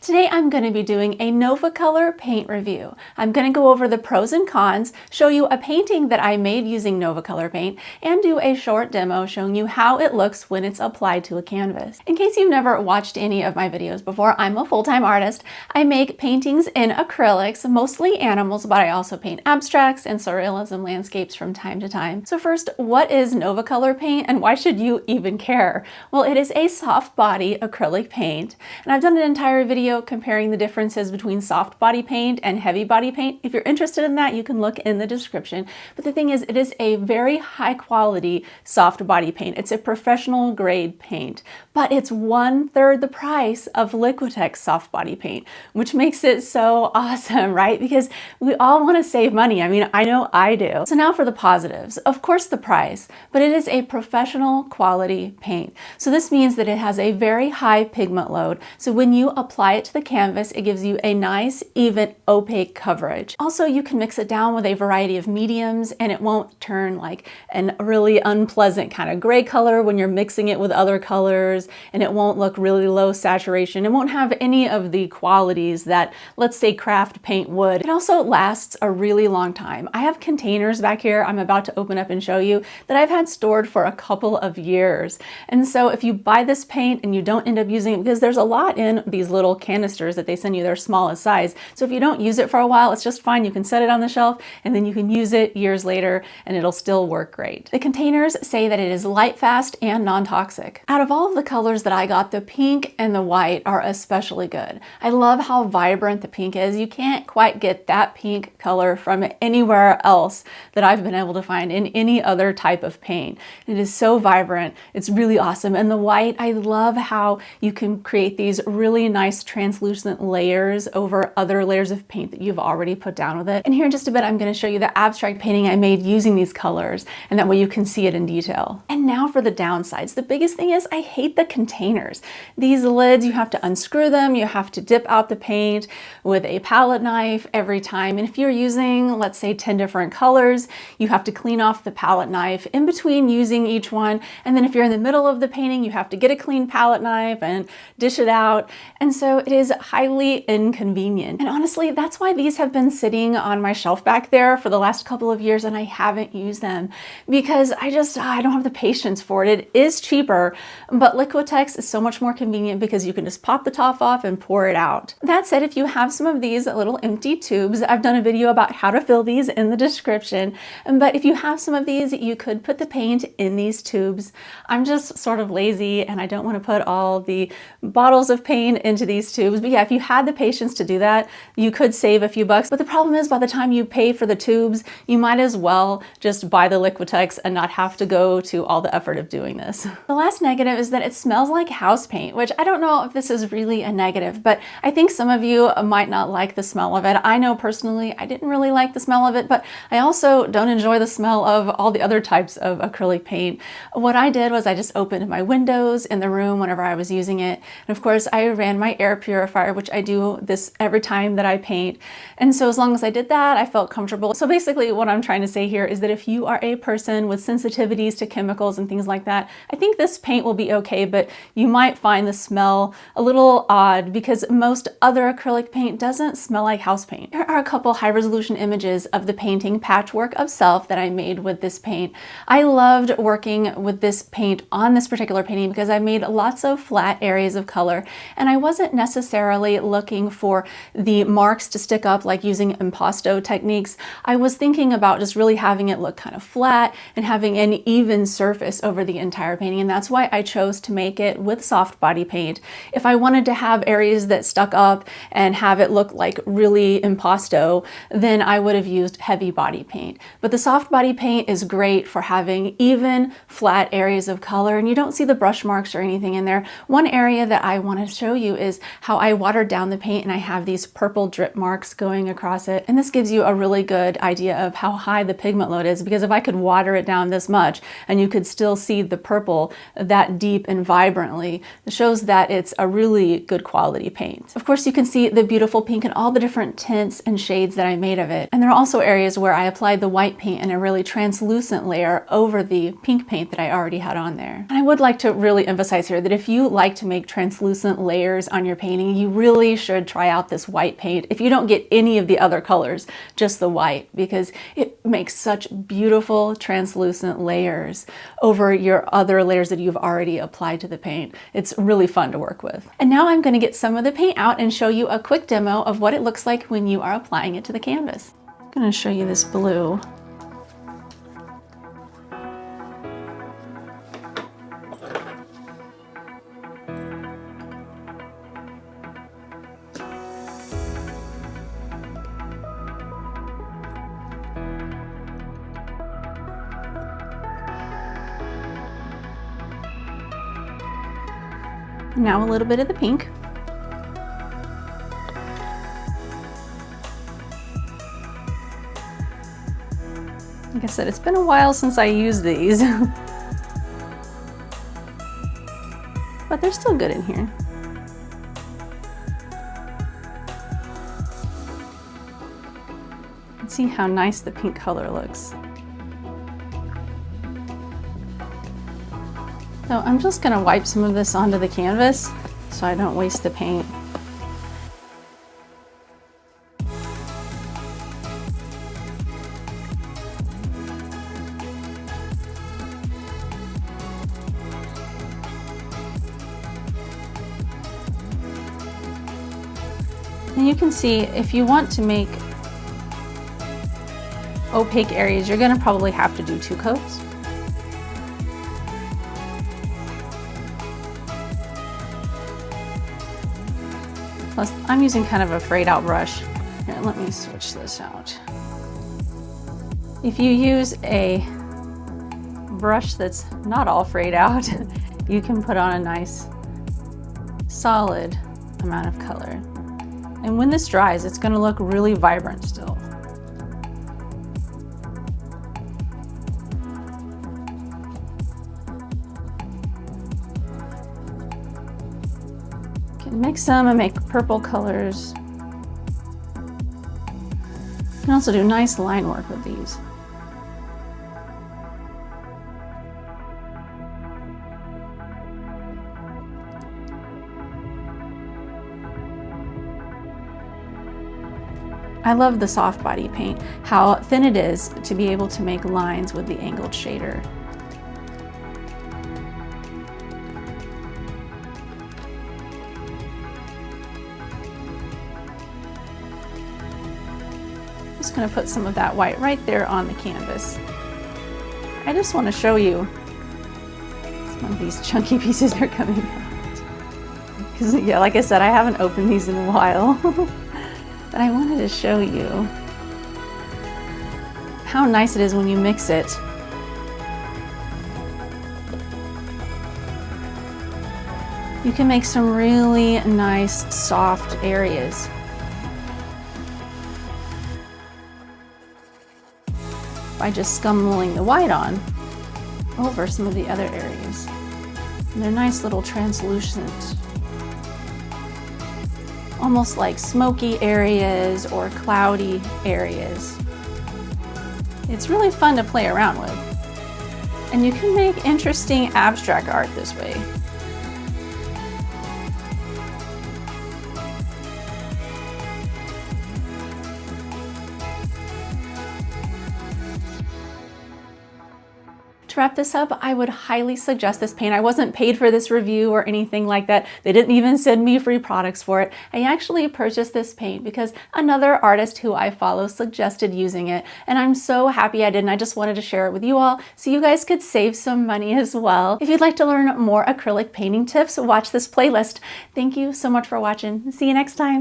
Today I'm going to be doing a novacolor paint review. I'm going to go over the pros and cons, show you a painting that I made using novacolor paint, and do a short demo showing you how it looks when it's applied to a canvas. In case you've never watched any of my videos before, I'm a full-time artist. I make paintings in acrylics, mostly animals, but I also paint abstracts and surrealism landscapes from time to time. So first, what is novacolor paint and why should you even care? Well, it is a soft body acrylic paint, and I've done an entire video comparing the differences between soft body paint and heavy body paint. If you're interested in that, you can look in the description. But the thing is, it is a very high quality soft body paint. It's a professional grade paint, but it's 1/3 the price of Liquitex soft body paint, which makes it so awesome, right? Because we all want to save money. I mean, I know I do. So now for the positives. Of course, the price, but it is a professional quality paint. So this means that it has a very high pigment load. So when you apply it to the canvas, it gives you a nice, even, opaque coverage. Also, you can mix it down with a variety of mediums and it won't turn like a really unpleasant kind of gray color when you're mixing it with other colors, and it won't look really low saturation. It won't have any of the qualities that, let's say, craft paint would. It also lasts a really long time. I have containers back here I'm about to open up and show you that I've had stored for a couple of years. And so if you buy this paint and you don't end up using it, because there's a lot in these little canisters that they send you, their smallest size. So if you don't use it for a while, it's just fine. You can set it on the shelf and then you can use it years later and it'll still work great. The containers say that it is light fast and non-toxic. Out of all of the colors that I got, the pink and the white are especially good. I love how vibrant the pink is. You can't quite get that pink color from anywhere else that I've been able to find in any other type of paint. It is so vibrant. It's really awesome. And the white, I love how you can create these really nice translucent layers over other layers of paint that you've already put down with it. And here in just a bit, I'm going to show you the abstract painting I made using these colors, and that way you can see it in detail. And now for the downsides. The biggest thing is I hate the containers. These lids, you have to unscrew them, you have to dip out the paint with a palette knife every time. And if you're using, let's say, 10 different colors, you have to clean off the palette knife in between using each one. And then if you're in the middle of the painting, you have to get a clean palette knife and dish it out. And so it is highly inconvenient. And honestly, that's why these have been sitting on my shelf back there for the last couple of years and I haven't used them because I don't have the patience for it. It is cheaper, but Liquitex is so much more convenient because you can just pop the top off and pour it out. That said, if you have some of these little empty tubes, I've done a video about how to fill these in the description, but if you have some of these, you could put the paint in these tubes. I'm just sort of lazy and I don't want to put all the bottles of paint into these tubes. But yeah, if you had the patience to do that, you could save a few bucks. But the problem is by the time you pay for the tubes, you might as well just buy the Liquitex and not have to go to all the effort of doing this. The last negative is that it smells like house paint, which I don't know if this is really a negative, but I think some of you might not like the smell of it. I know personally I didn't really like the smell of it, but I also don't enjoy the smell of all the other types of acrylic paint. What I did was I just opened my windows in the room whenever I was using it. And of course I ran my air purifier, which I do this every time that I paint. And so as long as I did that, I felt comfortable. So basically what I'm trying to say here is that if you are a person with sensitivities to chemicals and things like that, I think this paint will be okay, but you might find the smell a little odd because most other acrylic paint doesn't smell like house paint. Here are a couple high resolution images of the painting Patchwork of Self that I made with this paint. I loved working with this paint on this particular painting because I made lots of flat areas of color and I wasn't necessarily looking for the marks to stick up like using impasto techniques. I was thinking about just really having it look kind of flat and having an even surface over the entire painting, and that's why I chose to make it with soft body paint. If I wanted to have areas that stuck up and have it look like really impasto, then I would have used heavy body paint. But the soft body paint is great for having even flat areas of color and you don't see the brush marks or anything in there. One area that I want to show you is how I watered down the paint and I have these purple drip marks going across it. And this gives you a really good idea of how high the pigment load is, because if I could water it down this much and you could still see the purple that deep and vibrantly, it shows that it's a really good quality paint. Of course, you can see the beautiful pink and all the different tints and shades that I made of it. And there are also areas where I applied the white paint in a really translucent layer over the pink paint that I already had on there. And I would like to really emphasize here that if you like to make translucent layers on your paint, painting, you really should try out this white paint. If you don't get any of the other colors, just the white, because it makes such beautiful translucent layers over your other layers that you've already applied to the paint. It's really fun to work with. And now I'm going to get some of the paint out and show you a quick demo of what it looks like when you are applying it to the canvas. I'm going to show you this blue. Now a little bit of the pink. Like I said, it's been a while since I used these, but they're still good in here. Let's see how nice the pink color looks. So I'm just going to wipe some of this onto the canvas so I don't waste the paint. And you can see if you want to make opaque areas, you're going to probably have to do 2 coats. Plus, I'm using kind of a frayed out brush. Here, let me switch this out. If you use a brush that's not all frayed out, you can put on a nice solid amount of color. And when this dries, it's going to look really vibrant still. Mix them and make purple colors. You can also do nice line work with these. I love the soft body paint, how thin it is to be able to make lines with the angled shader. Just going to put some of that white right there on the canvas. I just want to show you some of these chunky pieces are coming out. Because yeah, like I said, I haven't opened these in a while. But I wanted to show you how nice it is when you mix it. You can make some really nice soft areas. By just scumbling the white on over some of the other areas. And they're nice little translucent, almost like smoky areas or cloudy areas. It's really fun to play around with. And you can make interesting abstract art this way. To wrap this up, I would highly suggest this paint. I wasn't paid for this review or anything like that. They didn't even send me free products for it. I actually purchased this paint because another artist who I follow suggested using it, and I'm so happy I did, and I just wanted to share it with you all so you guys could save some money as well. If you'd like to learn more acrylic painting tips, watch this playlist. Thank you so much for watching. See you next time.